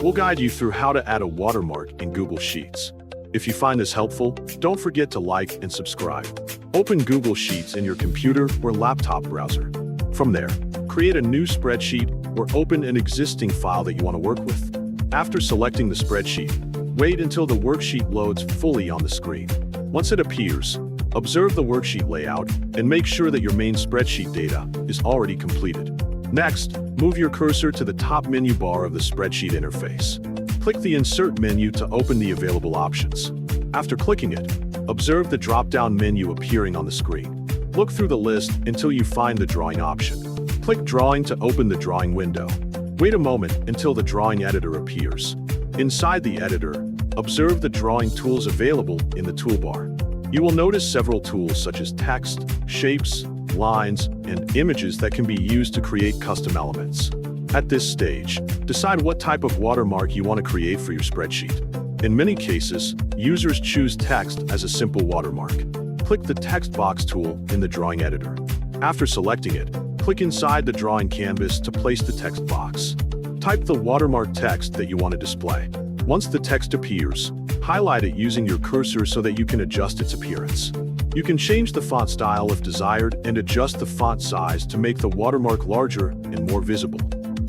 We'll guide you through how to add a watermark in Google Sheets. If you find this helpful, don't forget to like and subscribe. Open Google Sheets in your computer or laptop browser. From there, create a new spreadsheet or open an existing file that you want to work with. After selecting the spreadsheet, wait until the worksheet loads fully on the screen. Once it appears, observe the worksheet layout and make sure that your main spreadsheet data is already completed. Next, move your cursor to the top menu bar of the spreadsheet interface. Click the Insert menu to open the available options. After clicking it, observe the drop-down menu appearing on the screen. Look through the list until you find the Drawing option. Click Drawing to open the Drawing window. Wait a moment until the Drawing editor appears. Inside the editor, observe the drawing tools available in the toolbar. You will notice several tools such as text, shapes, lines, and images that can be used to create custom elements. At this stage, decide what type of watermark you want to create for your spreadsheet. In many cases, users choose text as a simple watermark. Click the text box tool in the drawing editor. After selecting it, click inside the drawing canvas to place the text box. Type the watermark text that you want to display. Once the text appears, highlight it using your cursor so that you can adjust its appearance. You can change the font style if desired and adjust the font size to make the watermark larger and more visible.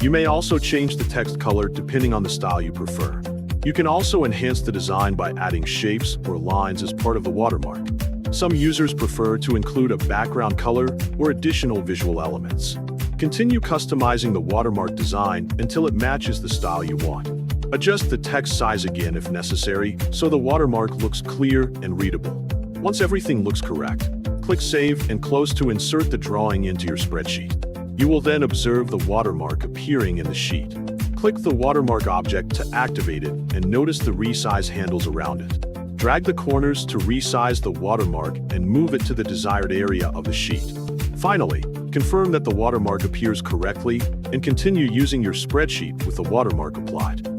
You may also change the text color depending on the style you prefer. You can also enhance the design by adding shapes or lines as part of the watermark. Some users prefer to include a background color or additional visual elements. Continue customizing the watermark design until it matches the style you want. Adjust the text size again if necessary so the watermark looks clear and readable. Once everything looks correct, click Save and Close to insert the drawing into your spreadsheet. You will then observe the watermark appearing in the sheet. Click the watermark object to activate it and notice the resize handles around it. Drag the corners to resize the watermark and move it to the desired area of the sheet. Finally, confirm that the watermark appears correctly and continue using your spreadsheet with the watermark applied.